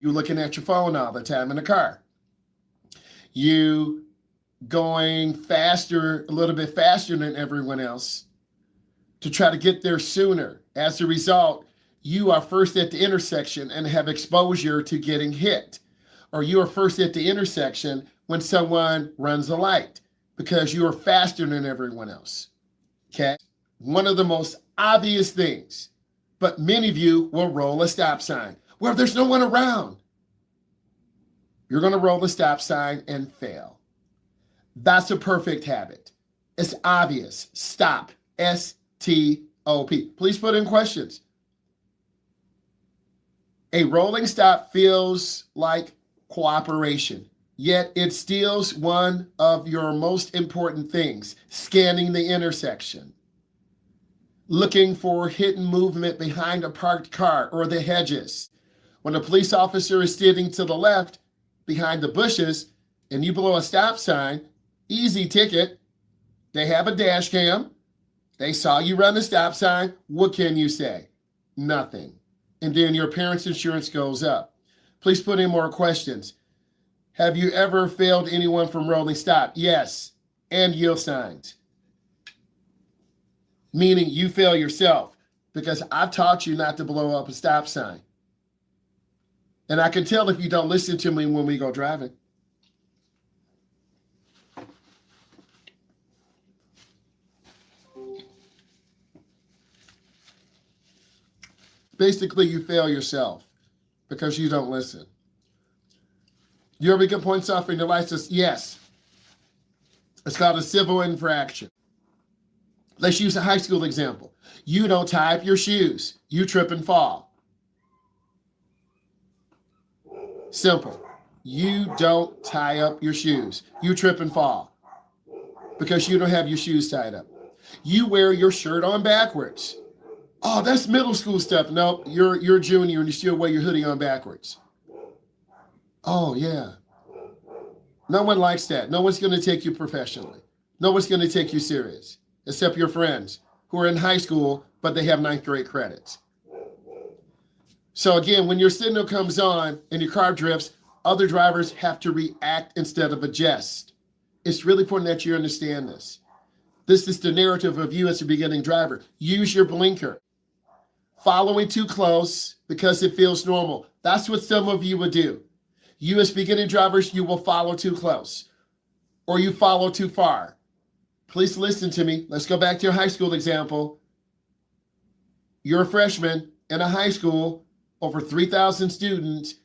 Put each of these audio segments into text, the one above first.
You looking at your phone all the time in the car. You going faster, a little bit faster than everyone else to try to get there sooner. As a result, you are first at the intersection and have exposure to getting hit. Or you are first at the intersection when someone runs a light because you are faster than everyone else. Okay? One of the most obvious things, but many of you will roll a stop sign. Well, there's no one around. You're going to roll the stop sign and fail. That's a perfect habit. It's obvious. Stop. S-T-O-P. Please put in questions. A rolling stop feels like cooperation, yet it steals one of your most important things, scanning the intersection, looking for hidden movement behind a parked car or the hedges. When a police officer is sitting to the left behind the bushes and you blow a stop sign, easy ticket. They have a dash cam. They saw you run the stop sign. What can you say? Nothing. And then your parents' insurance goes up. Please put in more questions. Have you ever failed anyone from rolling stop? Yes. And yield signs. Meaning you fail yourself because I've taught you not to blow up a stop sign. And I can tell if you don't listen to me when we go driving. Basically, you fail yourself because you don't listen. You ever get points off in your license? Yes. It's called a civil infraction. Let's use a high school example. You don't tie up your shoes. You trip and fall. Simple. You don't tie up your shoes. You trip and fall because you don't have your shoes tied up. You wear your shirt on backwards. Oh, that's middle school stuff. No, you're a junior and you still wear your hoodie on backwards. Oh, yeah. No one likes that. No one's going to take you professionally. No one's going to take you serious, except your friends who are in high school, but they have 9th grade credits. So again, when your signal comes on and your car drifts, other drivers have to react instead of adjust. It's really important that you understand this. This is the narrative of you as a beginning driver. Use your blinker. Following too close because it feels normal. That's what some of you would do. You as beginning drivers, you will follow too close or you follow too far. Please listen to me. Let's go back to your high school example. You're a freshman in a high school, over 3,000 students.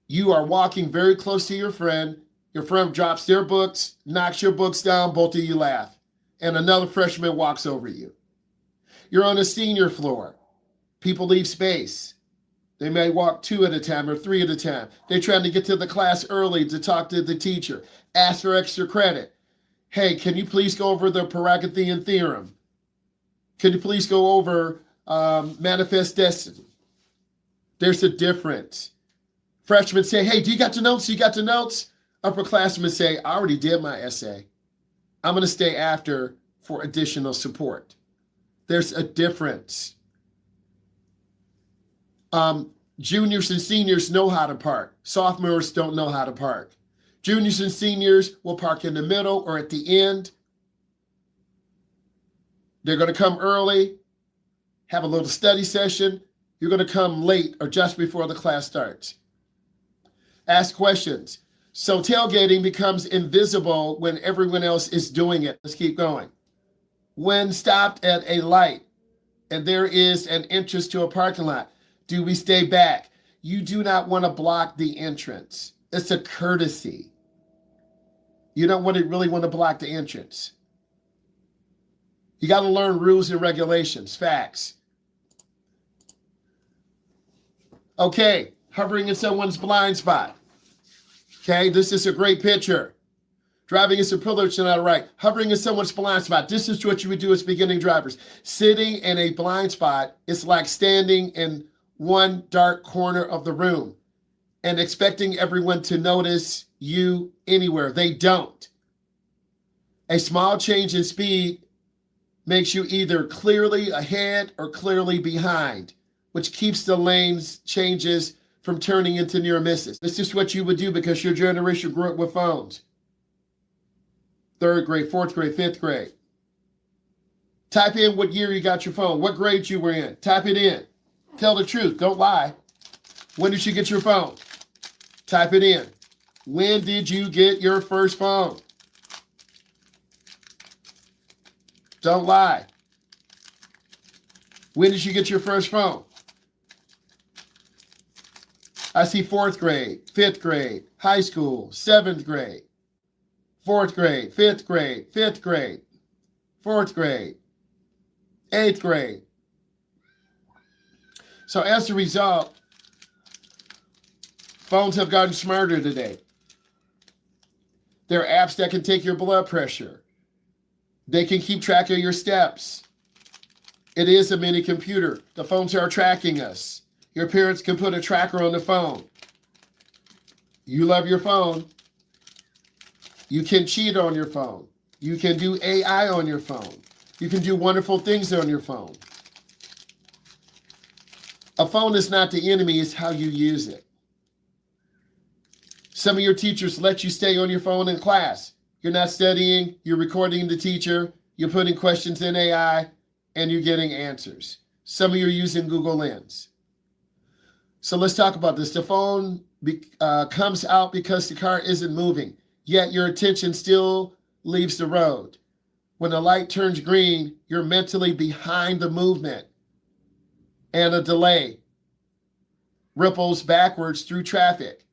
You are walking very close to your friend. Your friend drops their books, knocks your books down, both of you laugh, and another freshman walks over you. You're on a senior floor. People leave space. They may walk 2 at a time or 3 at a time. They're trying to get to the class early to talk to the teacher, ask for extra credit. Hey, can you please go over the Pythagorean theorem? Can you please go over manifest destiny? There's a difference. Freshmen say, hey, do you got the notes? You got the notes? Upperclassmen say, I already did my essay. I'm going to stay after for additional support. There's a difference. Juniors and seniors know how to park. Sophomores don't know how to park. Juniors and seniors will park in the middle or at the end. They're going to come early, have a little study session. You're going to come late or just before the class starts. Ask questions. So tailgating becomes invisible when everyone else is doing it. Let's keep going. When stopped at a light and there is an entrance to a parking lot, do we stay back? You do not want to block the entrance. It's a courtesy. You don't really want to block the entrance. You got to learn rules and regulations, facts. Okay, hovering in someone's blind spot. Okay, this is a great picture. Driving is a privilege and not a right. Hovering in someone's blind spot. This is what you would do as beginning drivers. Sitting in a blind spot is like standing in one dark corner of the room and expecting everyone to notice you anywhere. They don't. A small change in speed makes you either clearly ahead or clearly behind, which keeps the lanes changes from turning into near misses. This is what you would do because your generation grew up with phones. 3rd grade, 4th grade, 5th grade. Type in what year you got your phone, what grade you were in. Type it in. Tell the truth. Don't lie. When did you get your phone? Type it in. When did you get your first phone? Don't lie. When did you get your first phone? I see 4th grade, 5th grade, high school, 7th grade, 4th grade, 5th grade, 5th grade, 4th grade, 8th grade. So as a result, phones have gotten smarter today. There are apps that can take your blood pressure. They can keep track of your steps. It is a mini computer. The phones are tracking us. Your parents can put a tracker on the phone. You love your phone. You can cheat on your phone. You can do AI on your phone. You can do wonderful things on your phone. A phone is not the enemy, it's how you use it. Some of your teachers let you stay on your phone in class. You're not studying, you're recording the teacher, you're putting questions in AI, and you're getting answers. Some of you are using Google Lens. So let's talk about this. The phone comes out because the car isn't moving, yet your attention still leaves the road. When the light turns green, you're mentally behind the movement, and a delay ripples backwards through traffic.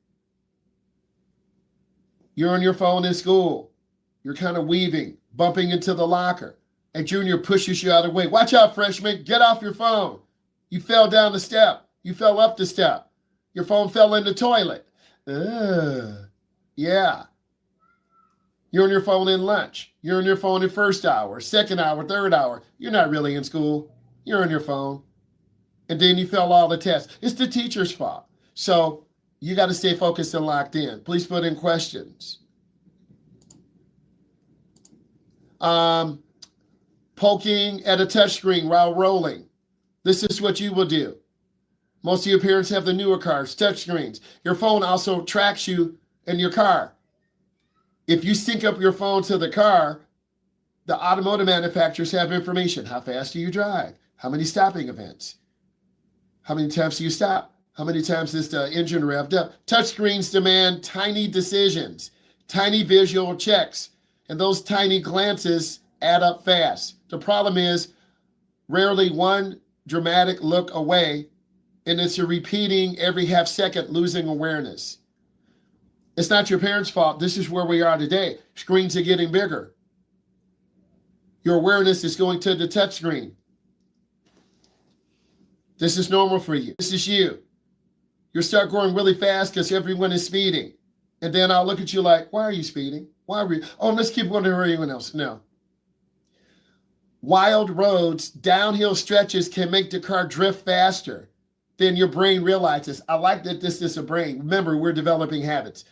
You're on your phone in school. You're kind of weaving, bumping into the locker. A junior pushes you out of the way. Watch out, freshman. Get off your phone. You fell down the step. You fell up the step. Your phone fell in the toilet. Yeah. You're on your phone in lunch. You're on your phone in first hour, second hour, third hour. You're not really in school. You're on your phone. And then you fail all the tests. It's the teacher's fault. So you got to stay focused and locked in. Please put in questions. Poking at a touchscreen while rolling. This is what you will do. Most of your parents have the newer cars, touchscreens. Your phone also tracks you in your car. If you sync up your phone to the car, the automotive manufacturers have information. How fast do you drive? How many stopping events? How many times do you stop? How many times is the engine revved up? Touchscreens demand tiny decisions, tiny visual checks, and those tiny glances add up fast. The problem is rarely one dramatic look away, and it's a repeating every half second, losing awareness. It's not your parents' fault. This is where we are today. Screens are getting bigger. Your awareness is going to the touch screen. This is normal for you. This is you. You'll start going really fast because everyone is speeding. And then I'll look at you like, why are you speeding? Why are you? Oh, let's keep going to everyone else. No. Wild roads, downhill stretches can make the car drift faster than your brain realizes. I like that this is a brain. Remember, we're developing habits.